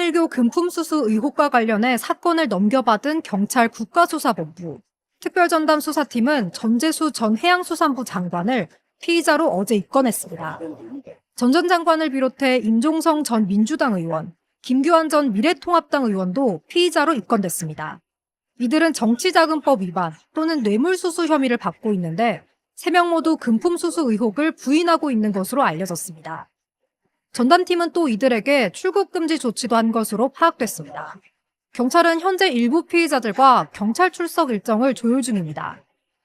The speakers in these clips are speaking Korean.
통일교 금품수수 의혹과 관련해 사건을 넘겨받은 경찰 국가수사본부 특별전담 수사팀은 전재수 전 해양수산부 장관을 피의자로 어제 입건했습니다. 전 전 장관을 비롯해 임종성 전 민주당 의원, 김규환 전 미래통합당 의원도 피의자로 입건됐습니다. 이들은 정치자금법 위반 또는 뇌물수수 혐의를 받고 있는데 3명 모두 금품수수 의혹을 부인하고 있는 것으로 알려졌습니다. 전담팀은 또 이들에게 출국금지 조치도 한 것으로 파악됐습니다. 경찰은 현재 일부 피의자들과 경찰 출석 일정을 조율 중입니다.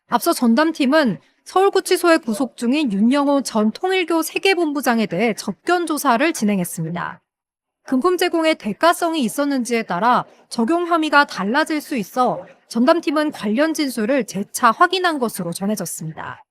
앞서 전담팀은 서울구치소에 구속 중인 윤영호 전 통일교 세계본부장에 대해 접견 조사를 진행했습니다. 금품 제공에 대가성이 있었는지에 따라 적용 혐의가 달라질 수 있어 전담팀은 관련 진술을 재차 확인한 것으로 전해졌습니다.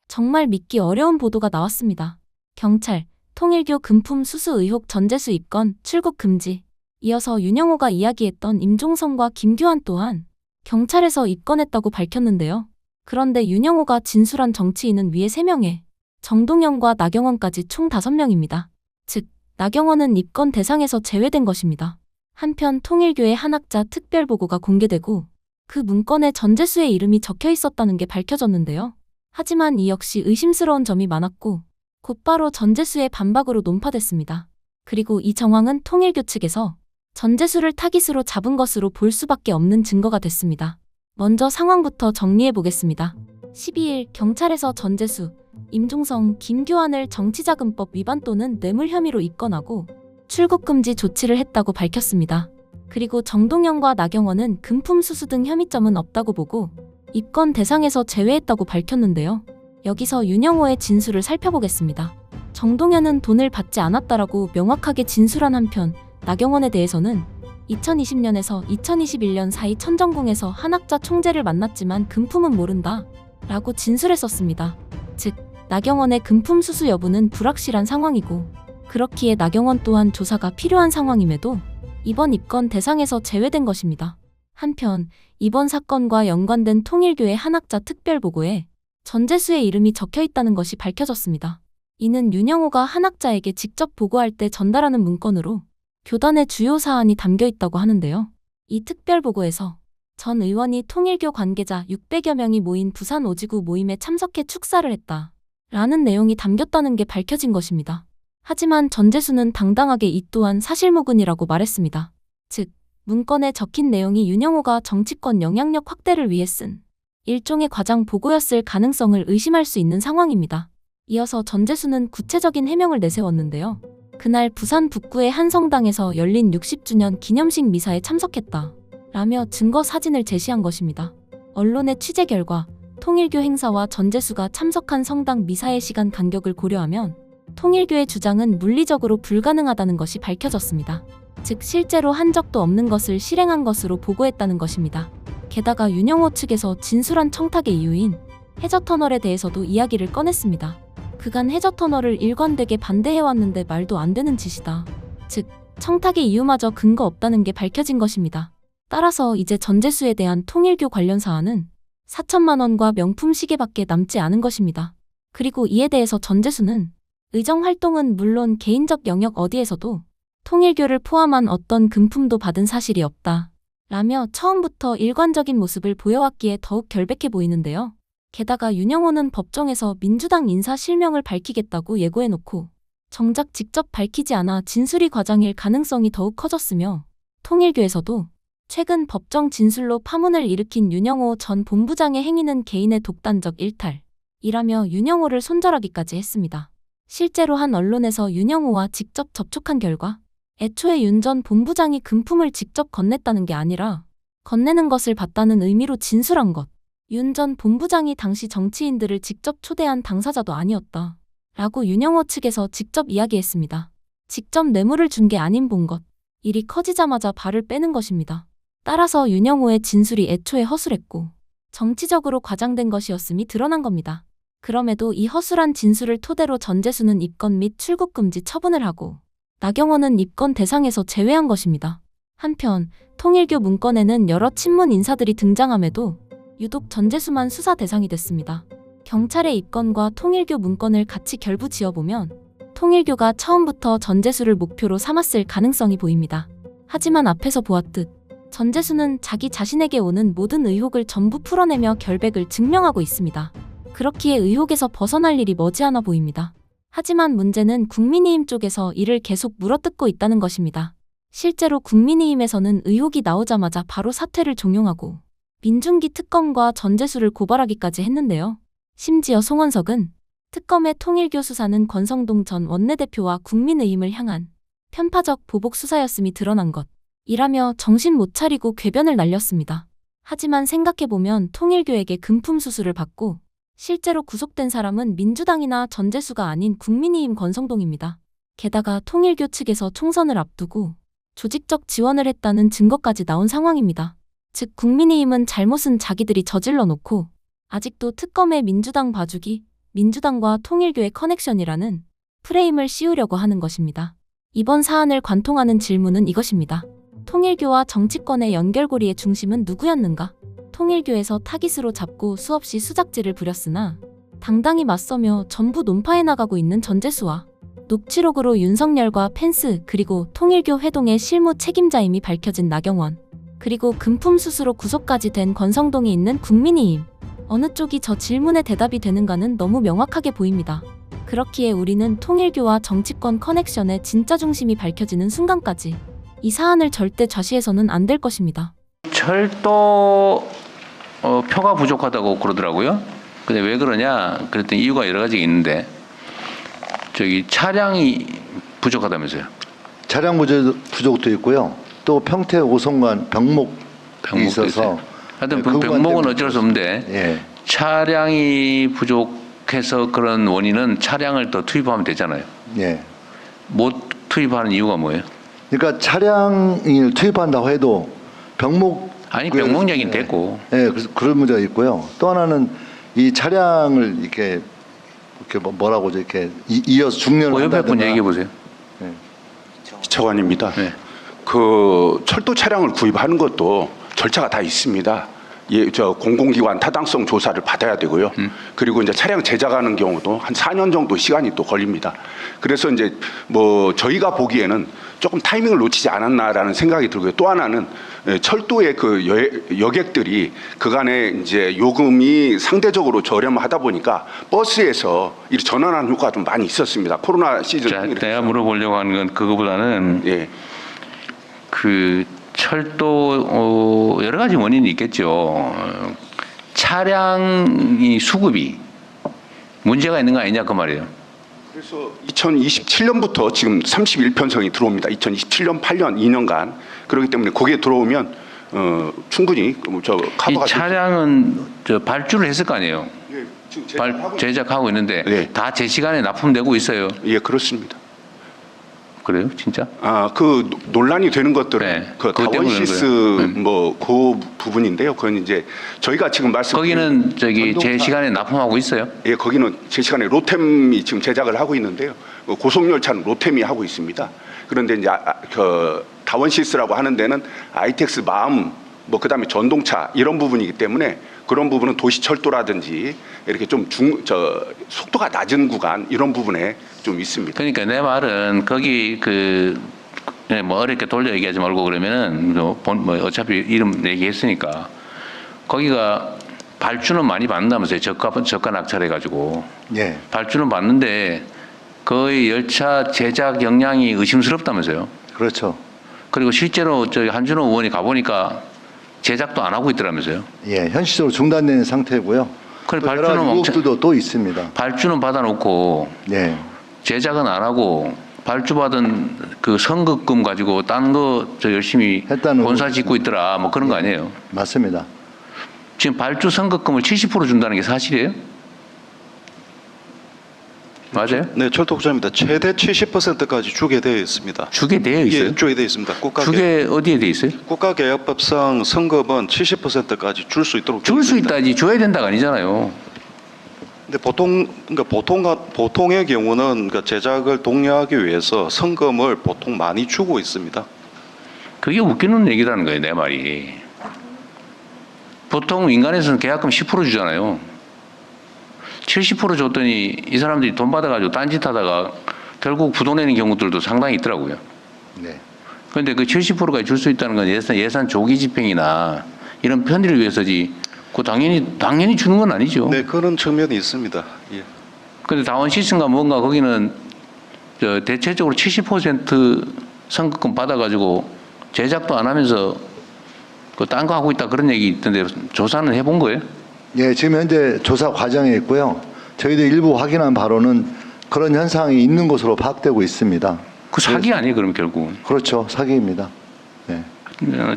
정말 믿기 어려운 보도가 나왔습니다. 경찰, 통일교 금품 수수 의혹 전재수 입건, 출국 금지. 이어서 윤영호가 이야기했던 임종성과 김규환 또한 경찰에서 입건했다고 밝혔는데요. 그런데 윤영호가 진술한 정치인은 위에 3명에 정동영과 나경원까지 총 5명입니다. 즉, 나경원은 입건 대상에서 제외된 것입니다. 한편 통일교의 한학자 특별보고가 공개되고 그 문건에 전재수의 이름이 적혀 있었다는 게 밝혀졌는데요. 하지만 이 역시 의심스러운 점이 많았고 곧바로 전재수의 반박으로 논파됐습니다. 그리고 이 정황은 통일교 측에서 전재수를 타깃으로 잡은 것으로 볼 수밖에 없는 증거가 됐습니다. 먼저 상황부터 정리해 보겠습니다. 12일 경찰에서 전재수, 임종성, 김규환을 정치자금법 위반 또는 뇌물 혐의로 입건하고 출국금지 조치를 했다고 밝혔습니다. 그리고 정동영과 나경원은 금품 수수 등 혐의점은 없다고 보고 입건 대상에서 제외했다고 밝혔는데요. 여기서 윤영호의 진술을 살펴보겠습니다. 정동현은 돈을 받지 않았다라고 명확하게 진술한 한편 나경원에 대해서는 2020년에서 2021년 사이 천정궁에서 한학자 총재를 만났지만 금품은 모른다 라고 진술했었습니다. 즉, 나경원의 금품 수수 여부는 불확실한 상황이고 그렇기에 나경원 또한 조사가 필요한 상황임에도 이번 입건 대상에서 제외된 것입니다. 한편 이번 사건과 연관된 통일교의 한학자 특별보고에 전재수의 이름이 적혀 있다는 것이 밝혀졌습니다. 이는 윤영호가 한학자에게 직접 보고할 때 전달하는 문건으로 교단의 주요 사안이 담겨 있다고 하는데요. 이 특별보고에서 전 의원이 통일교 관계자 600여 명이 모인 부산 오지구 모임에 참석해 축사를 했다 라는 내용이 담겼다는 게 밝혀진 것입니다. 하지만 전재수는 당당하게 이 또한 사실무근이라고 말했습니다. 즉, 문건에 적힌 내용이 윤영호가 정치권 영향력 확대를 위해 쓴 일종의 과장 보고였을 가능성을 의심할 수 있는 상황입니다. 이어서 전재수는 구체적인 해명을 내세웠는데요. 그날 부산 북구의 한 성당에서 열린 60주년 기념식 미사에 참석했다 라며 증거 사진을 제시한 것입니다. 언론의 취재 결과 통일교 행사와 전재수가 참석한 성당 미사의 시간 간격을 고려하면 통일교의 주장은 물리적으로 불가능하다는 것이 밝혀졌습니다. 즉, 실제로 한 적도 없는 것을 실행한 것으로 보고했다는 것입니다. 게다가 윤영호 측에서 진술한 청탁의 이유인 해저터널에 대해서도 이야기를 꺼냈습니다. 그간 해저터널을 일관되게 반대해왔는데 말도 안 되는 짓이다. 즉, 청탁의 이유마저 근거 없다는 게 밝혀진 것입니다. 따라서 이제 전재수에 대한 통일교 관련 사안은 4천만 원과 명품 시계밖에 남지 않은 것입니다. 그리고 이에 대해서 전재수는 의정 활동은 물론 개인적 영역 어디에서도 통일교를 포함한 어떤 금품도 받은 사실이 없다 라며 처음부터 일관적인 모습을 보여왔기에 더욱 결백해 보이는데요. 게다가 윤영호는 법정에서 민주당 인사 실명을 밝히겠다고 예고해놓고 정작 직접 밝히지 않아 진술이 과장일 가능성이 더욱 커졌으며 통일교에서도 최근 법정 진술로 파문을 일으킨 윤영호 전 본부장의 행위는 개인의 독단적 일탈이라며 윤영호를 손절하기까지 했습니다. 실제로 한 언론에서 윤영호와 직접 접촉한 결과 애초에 윤 전 본부장이 금품을 직접 건넸다는 게 아니라 건네는 것을 봤다는 의미로 진술한 것. 윤 전 본부장이 당시 정치인들을 직접 초대한 당사자도 아니었다 라고 윤영호 측에서 직접 이야기했습니다. 직접 뇌물을 준 게 아닌 본 것. 일이 커지자마자 발을 빼는 것입니다. 따라서 윤영호의 진술이 애초에 허술했고 정치적으로 과장된 것이었음이 드러난 겁니다. 그럼에도 이 허술한 진술을 토대로 전재수는 입건 및 출국금지 처분을 하고 나경원은 입건 대상에서 제외한 것입니다. 한편 통일교 문건에는 여러 친문 인사들이 등장함에도 유독 전재수만 수사 대상이 됐습니다. 경찰의 입건과 통일교 문건을 같이 결부지어보면 통일교가 처음부터 전재수를 목표로 삼았을 가능성이 보입니다. 하지만 앞에서 보았듯 전재수는 자기 자신에게 오는 모든 의혹을 전부 풀어내며 결백을 증명하고 있습니다. 그렇기에 의혹에서 벗어날 일이 머지않아 보입니다. 하지만 문제는 국민의힘 쪽에서 이를 계속 물어뜯고 있다는 것입니다. 실제로 국민의힘에서는 의혹이 나오자마자 바로 사퇴를 종용하고 민중기 특검과 전재수를 고발하기까지 했는데요. 심지어 송원석은 특검의 통일교 수사는 권성동 전 원내대표와 국민의힘을 향한 편파적 보복 수사였음이 드러난 것이라며 정신 못 차리고 궤변을 날렸습니다. 하지만 생각해보면 통일교에게 금품 수수를 받고 실제로 구속된 사람은 민주당이나 전재수가 아닌 국민의힘 권성동입니다. 게다가 통일교 측에서 총선을 앞두고 조직적 지원을 했다는 증거까지 나온 상황입니다. 즉 국민의힘은 잘못은 자기들이 저질러 놓고 아직도 특검의 민주당 봐주기, 민주당과 통일교의 커넥션이라는 프레임을 씌우려고 하는 것입니다. 이번 사안을 관통하는 질문은 이것입니다. 통일교와 정치권의 연결고리의 중심은 누구였는가? 통일교에서 타깃으로 잡고 수없이 수작질을 부렸으나 당당히 맞서며 전부 논파해 나가고 있는 전재수와 녹취록으로 윤석열과 펜스 그리고 통일교 회동의 실무 책임자임이 밝혀진 나경원 그리고 금품 수수로 구속까지 된 권성동이 있는 국민의힘 어느 쪽이 저 질문에 대답이 되는가는 너무 명확하게 보입니다. 그렇기에 우리는 통일교와 정치권 커넥션의 진짜 중심이 밝혀지는 순간까지 이 사안을 절대 좌시해서는 안 될 것입니다. 철도 표가 부족하다고 그러더라고요. 근데 왜 그러냐? 그랬더니 이유가 여러 가지가 있는데 저기 차량이 부족하다면서요. 차량 부족도 있고요. 또 평택 오송간 병목이 있어서 있어요. 하여튼 그 병목은 어쩔 수 없는데 예. 차량이 부족해서 그런 원인은 차량을 더 투입하면 되잖아요. 예. 못 투입하는 이유가 뭐예요? 그러니까 차량을 투입한다고 해도 병목 아니 병목 얘기는 됐고. 예, 그래서 그런 문제가 있고요. 또 하나는 이 차량을 이렇게 뭐라고 이렇게 이어서 중련을 옆에 분 한다든가. 얘기해 보세요. 이차관입니다. 네. 그 철도 차량을 구입하는 것도 절차가 다 있습니다. 예, 저 공공기관 타당성 조사를 받아야 되고요. 그리고 이제 차량 제작하는 경우도 한 4년 정도 시간이 또 걸립니다. 그래서 이제 뭐 저희가 보기에는 조금 타이밍을 놓치지 않았나라는 생각이 들고요. 또 하나는 철도의 그 여객들이 그간에 이제 요금이 상대적으로 저렴하다 보니까 버스에서 이 전환하는 효과가 좀 많이 있었습니다. 코로나 시즌. 자, 내가 물어보려고 하는 건 그거보다는 예. 그 철도 여러 가지 원인이 있겠죠. 차량이 수급이 문제가 있는 거 아니냐 그 말이에요. 그래서 2027년부터 지금 31편성이 들어옵니다. 2027년, 8년, 2년간. 그렇기 때문에 거기에 들어오면 충분히 저 커버가 이 차량은 저 발주를 했을 거 아니에요. 예, 지금 제작하고 있는데 네. 다 제 시간에 납품되고 있어요. 예, 그렇습니다. 그래요, 진짜? 아, 그 논란이 되는 것들은 네, 그 그것 때문에 다원시스 그런 뭐 그 부분인데요. 그건 이제 저희가 지금 거기는 저기 제 시간에 납품하고 있어요. 예, 거기는 제 시간에 로템이 지금 제작을 하고 있는데요. 고속열차는 로템이 하고 있습니다. 그런데 이제 그 다원시스라고 하는 데는 아이텍스 마음 뭐 그다음에 전동차 이런 부분이기 때문에 그런 부분은 도시철도라든지 이렇게 좀 속도가 낮은 구간 이런 부분에 좀 있습니다. 그러니까 내 말은 거기 뭐 어렵게 돌려 얘기하지 말고 그러면은 뭐 어차피 이름 얘기했으니까 거기가 발주는 많이 받는다면서요. 저가 낙찰해가지고 예. 발주는 받는데 거의 열차 제작 역량이 의심스럽다면서요. 그렇죠. 그리고 실제로 저기 한준호 의원이 가보니까 제작도 안 하고 있더라면서요. 예, 현실적으로 중단된 상태고요. 그래 또 여러 가지 의혹들도 또 있습니다. 발주는 받아놓고 예. 제작은 안 하고 발주받은 그 선급금 가지고 딴 거 저 열심히 했다는 본사 의혹이 짓고 있더라 뭐 그런 거 아니에요. 맞습니다. 지금 발주 선급금을 70% 준다는 게 사실이에요? 맞아요? 네, 철도국장입니다. 최대 70%까지 주게 되어 있습니다. 주게 되어 있어요? 예, 주게 되어 있습니다. 주게 어디에 돼 있어요? 국가계약법상 선급은 70%까지 줄 수 있도록 줄 수 되어 있습니다. 있다지 줘야 된다가 아니잖아요. 근데 보통의 경우는 그러니까 제작을 독려하기 위해서 선금을 보통 많이 주고 있습니다. 그게 웃기는 얘기라는 거예요, 내 말이. 보통 인간에서는 계약금 10% 주잖아요. 70% 줬더니 이 사람들이 돈 받아가지고 딴짓하다가 결국 부도내는 경우들도 상당히 있더라고요. 네. 그런데 그 70%까지 줄 수 있다는 건 예산 조기 집행이나 이런 편의를 위해서지. 그 당연히 주는 건 아니죠. 네, 그런 측면이 있습니다. 예. 근데 다원 시스템과 뭔가 거기는 대체적으로 70% 선급금 받아가지고 제작도 안 하면서 그 딴 거 하고 있다 그런 얘기 있던데 조사는 해본 거예요? 예, 지금 현재 조사 과정에 있고요. 저희들 일부 확인한 바로는 그런 현상이 있는 것으로 파악되고 있습니다. 그 사기 아니에요, 그럼 결국은? 그렇죠, 사기입니다. 네.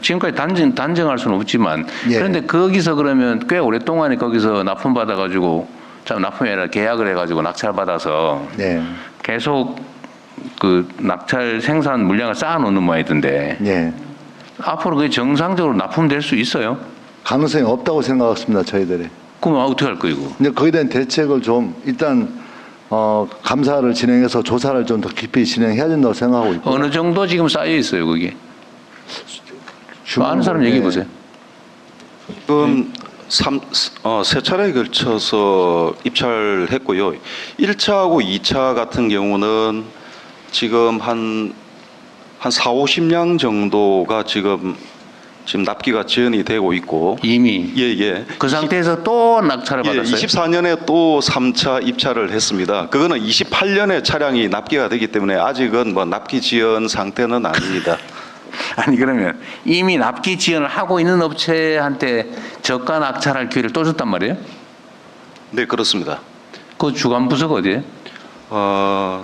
지금까지 단정할 수는 없지만 예. 그런데 거기서 그러면 꽤 오랫동안 거기서 납품 받아가지고 참 납품이 아니라 계약을 해가지고 낙찰 받아서 네. 계속 그 낙찰 생산 물량을 쌓아놓는 모양이던데 예. 앞으로 그게 정상적으로 납품될 수 있어요? 가능성이 없다고 생각했습니다, 저희들이. 그럼 어떻게 할 거예요, 이거? 근데 거기에 대한 대책을 좀 일단 감사를 진행해서 조사를 좀 더 깊이 진행해야 된다고 생각하고 있고. 어느 정도 지금 쌓여 있어요, 거기? 아는 사람 네. 얘기해 보세요. 지금 세 차례에 걸쳐서 입찰했고요. 1차하고 2차 같은 경우는 지금 한 4, 50량 정도가 지금 납기가 지연이 되고 있고. 이미 예. 그 상태에서 또 낙찰을 예, 받았어요? 24년에 또 3차 입찰을 했습니다. 그거는 28년에 차량이 납기가 되기 때문에 아직은 뭐 납기 지연 상태는 아닙니다. 아니 그러면 이미 납기 지연을 하고 있는 업체한테 저가 낙찰할 기회를 또 줬단 말이에요? 네, 그렇습니다. 그 주관 부서가 어디예요?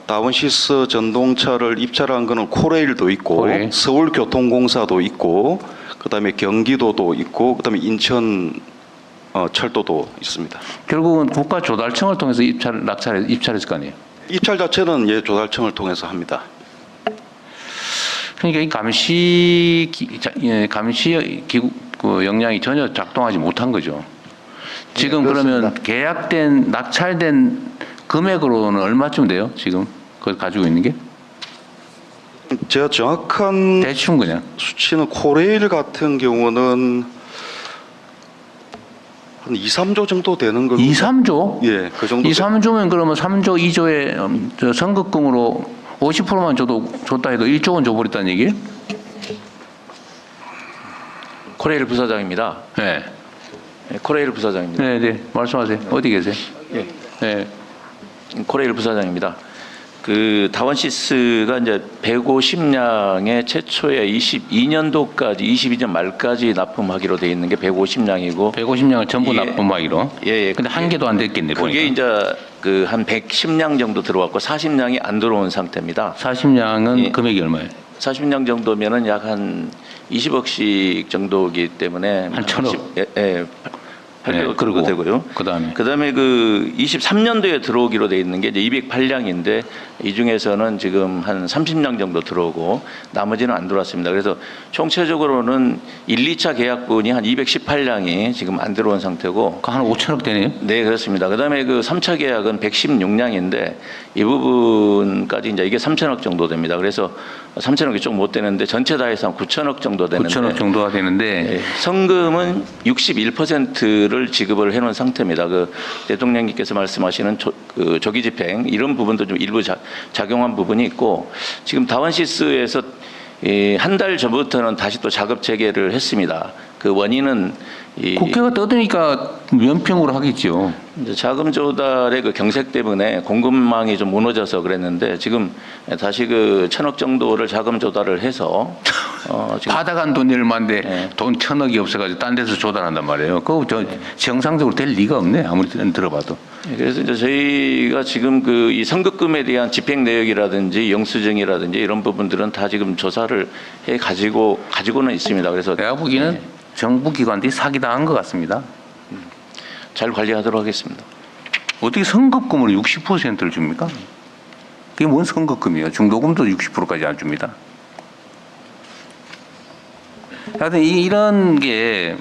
다원시스 전동차를 입찰한 거는 코레일도 있고 코레일. 서울교통공사도 있고 그다음에 경기도도 있고 그다음에 인천 철도도 있습니다. 결국은 국가조달청을 통해서 입찰했을 거 아니에요? 입찰 자체는 조달청을 통해서 합니다. 그러니까 이 감시 기구 그 역량이 전혀 작동하지 못한 거죠. 지금 그러면 그렇습니다. 낙찰된 금액으로는 얼마쯤 돼요? 지금 그걸 가지고 있는 게? 제가 정확한 대충 그냥. 수치는 코레일 같은 경우는 한 2, 3조 정도 되는 걸로. 2, 3조? 예, 그 정도. 2, 3조면 그러면 3조 2조에 선급금으로 50%만 줬다 해도 1조 원 줘버렸다는 얘기예요? 코레일 부사장입니다. 네. 네, 코레일 부사장입니다. 네. 말씀하세요. 어디 계세요? 예. 네. 코레일 부사장입니다. 그 다원시스가 이제 150량의 최초에 22년도까지 22년 말까지 납품하기로 돼 있는 게 150량이고 150량을 전부 예. 납품하기로. 예. 근데 한 개도 안 됐겠네. 보니까. 그게 이제 그 한 110량 정도 들어왔고 40량이 안 들어온 상태입니다. 40량은 예. 금액이 얼마예요? 40량 정도면은 약 한 20억씩 정도이기 때문에 한 1,000억. 예. 800억 정도 되고요. 그다음에 그 23년도에 들어오기로 돼 있는 게 이제 208량인데 이 중에서는 지금 한 30량 정도 들어오고 나머지는 안 들어왔습니다. 그래서 총체적으로는 1, 2차 계약분이 한 218량이 지금 안 들어온 상태고 한 5천억 되네요. 네, 그렇습니다. 그다음에 그 3차 계약은 116량인데 이 부분까지 이제 이게 3천억 정도 됩니다. 그래서 3천억이 좀 못 되는데 전체 다 해서 한 9천억 정도 되는데 9천억 정도가 되는데 성금은 61%를 지급을 해놓은 상태입니다. 그 대통령님께서 말씀하시는 그 조기 집행 이런 부분도 좀 일부 작용한 부분이 있고 지금 다원시스에서 한 달 전부터는 다시 또 작업 재개를 했습니다. 그 원인은 국회가 떠드니까 면평으로 하겠죠. 이제 자금 조달의 그 경색 때문에 공급망이 좀 무너져서 그랬는데 지금 다시 그 1,000억 정도를 자금 조달을 해서 지금 받아간 돈이 얼마인데 네. 돈 1,000억이 없어가지고 딴 데서 조달한단 말이에요. 그거 정상적으로 될 리가 없네. 아무리 들어봐도. 그래서 이제 저희가 지금 그 이 선급금에 대한 집행 내역이라든지 영수증이라든지 이런 부분들은 다 지금 조사를 해 가지고는 있습니다. 그래서 내가 보기에는 정부 기관들이 사기당한 것 같습니다. 잘 관리하도록 하겠습니다. 어떻게 선급금으로 60%를 줍니까? 그게 뭔 선급금이에요? 중도금도 60%까지 안 줍니다. 하여튼 이런 게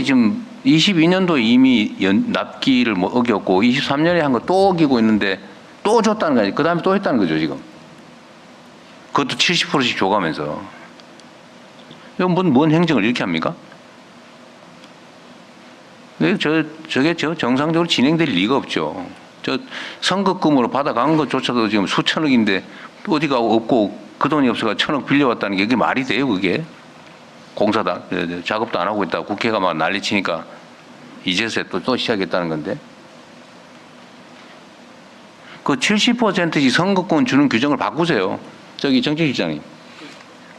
지금 22년도에 이미 납기를 어겼고 23년에 한 거 또 어기고 있는데 또 줬다는 거 아니에요? 그 다음에 또 했다는 거죠 지금. 그것도 70%씩 줘가면서. 이건 뭔 행정을 이렇게 합니까? 저게 정상적으로 진행될 리가 없죠. 선급금으로 받아간 것조차도 지금 수천억인데 어디가 없고 그 돈이 없어가 1,000억 빌려왔다는 게 그게 말이 돼요, 그게? 공사다 작업도 안 하고 있다. 국회가 막 난리치니까 이제서 또 시작했다는 건데. 그 70%씩 선거권 주는 규정을 바꾸세요. 저기 정책실장님.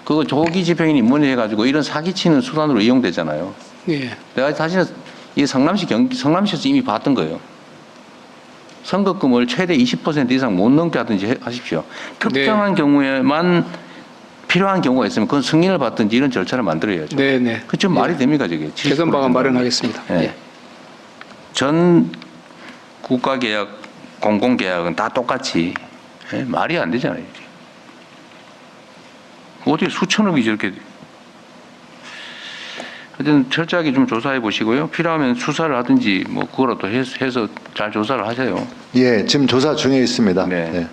그거 조기 집행인 입문해가지고 이런 사기치는 수단으로 이용되잖아요. 예. 내가 사실은 이 성남시에서 이미 봤던 거예요. 선거금을 최대 20% 이상 못 넘게 하든지 하십시오. 특정한 경우에만 필요한 경우가 있으면 그건 승인을 받든지 이런 절차를 만들어야죠. 네네. 그 좀 말이 됩니까 저게? 개선 방안 마련하겠습니다. 예. 예. 전 국가계약, 공공계약은 다 똑같이 말이 안 되잖아요. 이게. 어떻게 수천억이 저렇게. 하여튼 철저하게 좀 조사해 보시고요. 필요하면 수사를 하든지 뭐 그거라도 해서 잘 조사를 하세요. 예, 지금 조사 중에 있습니다. 네. 예.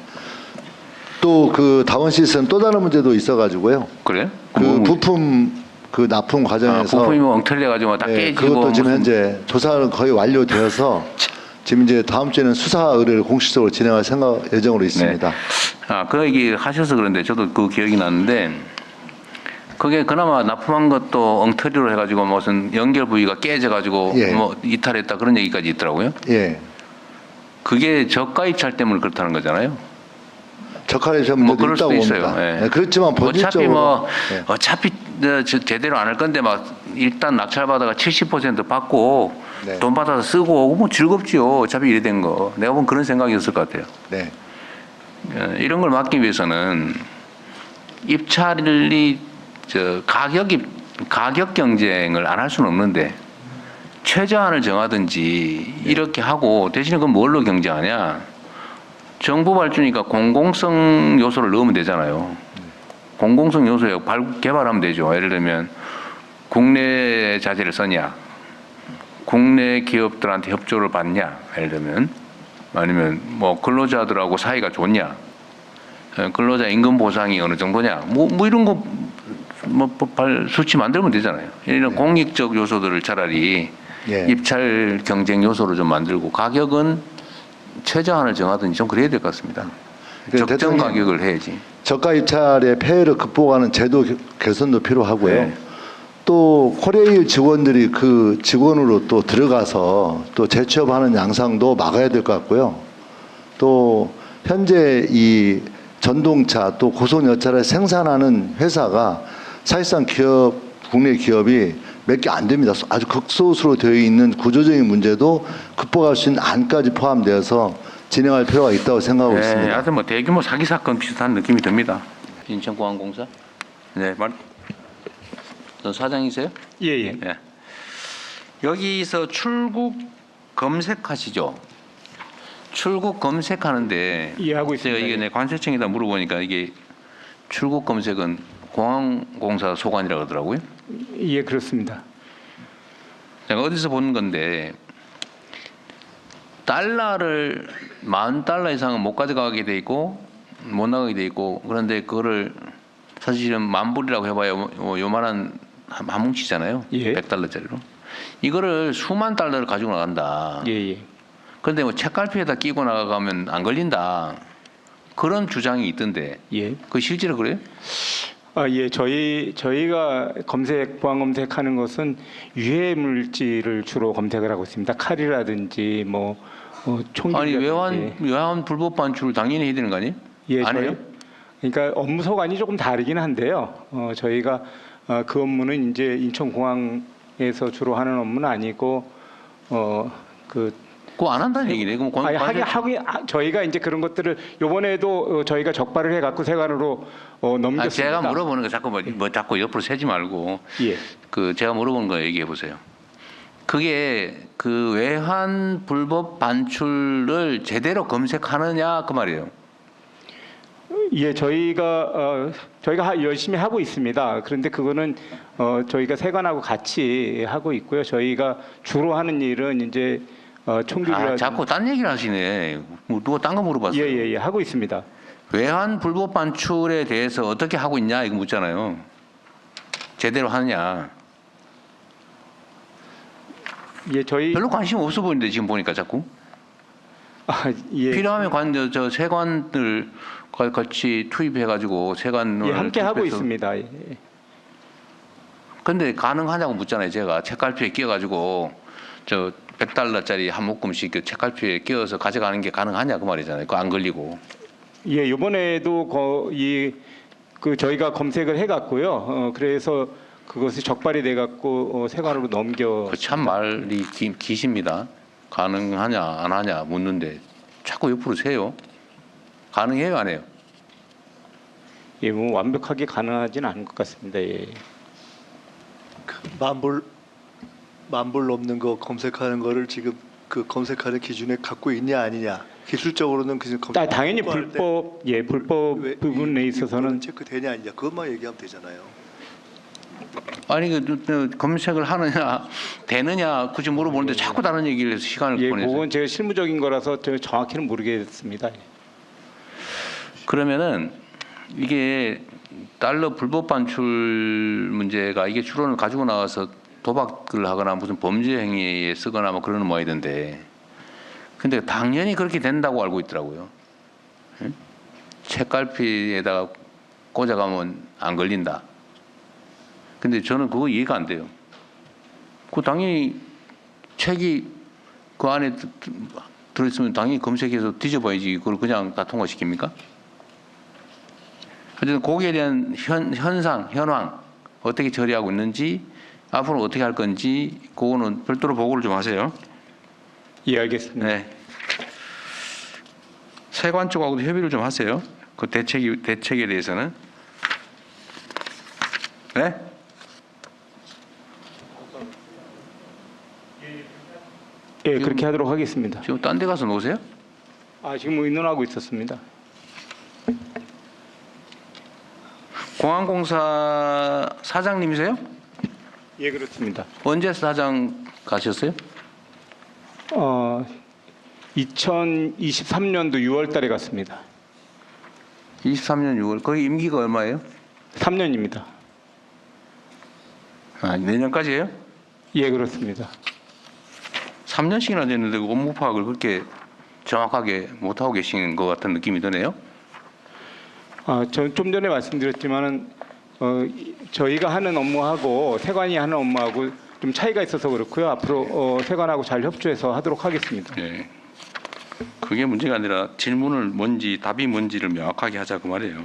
또 그 다원 시스템 또 다른 문제도 있어가지고요. 그래? 그 부품 그 납품 과정에서 부품이 뭐 엉터리해가지고 다 예, 깨지고. 그것도 지금 현재 조사는 거의 완료되어서 지금 이제 다음 주에는 수사 의뢰를 공식적으로 진행할 예정으로 있습니다. 네. 그 얘기 하셔서 그런데 저도 그 기억이 나는데 그게 그나마 납품한 것도 엉터리로 해가지고 무슨 연결 부위가 깨져가지고 예. 뭐 이탈했다 그런 얘기까지 있더라고요. 예. 그게 저가 입찰 때문에 그렇다는 거잖아요. 적합의 문제도 뭐 그럴 있다고 수도 있어요. 봅니다. 예. 예, 그렇지만 본질적으로 어차피 제대로 안 할 건데 막 일단 낙찰 받아가 70% 받고 네. 돈 받아서 쓰고 오고 뭐 즐겁지요. 어차피 이래 된 거. 내가 보면 그런 생각이었을 것 같아요. 네. 이런 걸 막기 위해서는 입찰이 가격 경쟁을 안 할 수는 없는데 최저한을 정하든지 이렇게 하고 대신에 그건 뭘로 경쟁하냐? 정부 발주니까 공공성 요소를 넣으면 되잖아요. 공공성 요소에 개발하면 되죠. 예를 들면 국내 자재를 쓰냐, 국내 기업들한테 협조를 받냐, 예를 들면 아니면 뭐 근로자들하고 사이가 좋냐, 근로자 임금 보상이 어느 정도냐, 뭐 이런 거 수치 만들면 되잖아요. 이런 공익적 요소들을 차라리 예. 입찰 경쟁 요소로 좀 만들고 가격은 최저한을 정하든지 좀 그래야 될 것 같습니다. 적정 대통령, 가격을 해야지. 저가 입찰의 폐해를 극복하는 제도 개선도 필요하고요. 네. 또 코레일 직원들이 그 직원으로 또 들어가서 또 재취업하는 양상도 막아야 될 것 같고요. 또 현재 이 전동차 또 고속열차를 생산하는 회사가 사실상 국내 기업이 몇 개 안 됩니다. 아주 극소수로 되어 있는 구조적인 문제도 극복할 수 있는 안까지 포함되어서 진행할 필요가 있다고 생각하고 있습니다. 하여튼 뭐 대규모 사기 사건 비슷한 느낌이 듭니다. 인천공항공사. 네, 사장이세요? 예예. 네. 여기서 출국 검색하시죠? 출국 검색하는데 예, 하고 있습니다. 제가 이게 관세청에다 물어보니까 이게 출국 검색은 공항공사 소관이라고 그러더라고요. 예, 그렇습니다. 제가 어디서 본 건데 달러를 $10,000 이상은 못 가져가게 돼 있고 못 나가게 돼 있고 그런데 그거를 사실은 $10,000불이라고 해봐야 요만한 한 뭉치잖아요. 예. $100짜리로. 이거를 수만 달러를 가지고 나간다. 예예. 그런데 뭐 책갈피에다 끼고 나가면 안 걸린다. 그런 주장이 있던데. 예. 그 실제로 그래요? 예, 저희가 보안 검색하는 것은 유해 물질을 주로 검색을 하고 있습니다. 칼이라든지 총기. 아니 외환 불법 반출을 당연히 해야 되는 거 아니에요? 예, 안 해요? 그러니까 업무 소관이 조금 다르긴 한데요. 저희가 그 업무는 이제 인천공항에서 주로 하는 업무는 아니고 그거 안 한다는 얘기네. 그럼 저희가 이제 그런 것들을 이번에도 저희가 적발을 해갖고 세관으로 넘겼습니다. 제가 물어보는 거 자꾸 뭐 자꾸 옆으로 세지 말고 예. 제가 물어보는 거 얘기해 보세요. 그게 그 외환 불법 반출을 제대로 검색하느냐 그 말이에요. 예, 저희가 열심히 하고 있습니다. 그런데 그거는 저희가 세관하고 같이 하고 있고요. 저희가 주로 하는 일은 이제 총기를 자꾸 딴 얘기를 하시네. 누가 딴 거 물어봤어요. 예, 하고 있습니다. 외환 불법 반출에 대해서 어떻게 하고 있냐 이거 묻잖아요. 제대로 하느냐. 예, 저희 별로 관심 없어 보이는데 지금 보니까 자꾸. 예. 필요하면 저 세관들 같이 투입해가지고 세관을 예, 함께 하고 투입해서- 있습니다. 예. 근데 가능하냐고 묻잖아요. 제가 책갈피에 끼워가지고 저 100달러짜리 한 묶음씩 그 책갈피에 끼워서 가져가는 게 가능하냐 그 말이잖아요. 그거 안 걸리고. 예, 이번에도 저희가 검색을 해갔고요. 그래서 그것이 적발이 돼갖고 세관으로 넘겨. 그 참 말이 기십니다. 가능하냐 안 하냐 묻는데 자꾸 옆으로 세요. 가능해요 안 해요? 예, 뭐 완벽하게 가능하지는 않은 것 같습니다. 예. 만불 넘는 거 검색하는 거를 지금 그 검색하는 기준에 갖고 있냐 아니냐 기술적으로는 그 당연히 불법 부분에 있어서는 체크되냐 아니냐 그것만 얘기하면 되잖아요. 아니 그 검색을 하느냐 되느냐 굳이 물어보는데 자꾸 다른 얘기를 해서 시간을 예, 보내세요. 그건 제가 실무적인 거라서 제가 정확히는 모르겠습니다. 그러면은 이게 달러 불법 반출 문제가 이게 주로는 가지고 나와서 도박을 하거나 무슨 범죄 행위에 쓰거나 뭐 그러는 모양이던데 근데 당연히 그렇게 된다고 알고 있더라고요. 응? 책갈피에다가 꽂아가면 안 걸린다. 근데 저는 그거 이해가 안 돼요. 그 당연히 책이 그 안에 들어있으면 당연히 검색해서 뒤져봐야지 그걸 그냥 다 통과시킵니까? 어쨌든 거기에 대한 현황 어떻게 처리하고 있는지 앞으로 어떻게 할 건지 그거는 별도로 보고를 좀 하세요. 예, 알겠습니다. 네. 세관 쪽하고도 협의를 좀 하세요. 그 대책에 대해서는. 네? 예, 그렇게 하도록 하겠습니다. 지금 딴 데 가서 노세요? 지금 의논하고 있었습니다. 공항공사 사장님이세요? 예, 그렇습니다. 언제 사장 가셨어요? 2023년도 6월달에 갔습니다. 23년 6월. 거기 임기가 얼마예요? 3년입니다. 내년까지예요? 예, 그렇습니다. 3년씩이나 됐는데 업무 파악을 그렇게 정확하게 못하고 계신 것 같은 느낌이 드네요. 전 좀 전에 말씀드렸지만은 저희가 하는 업무하고 세관이 하는 업무하고 좀 차이가 있어서 그렇고요. 앞으로 세관하고 잘 협조해서 하도록 하겠습니다. 네. 그게 문제가 아니라 질문을 뭔지 답이 뭔지를 명확하게 하자 그 말이에요.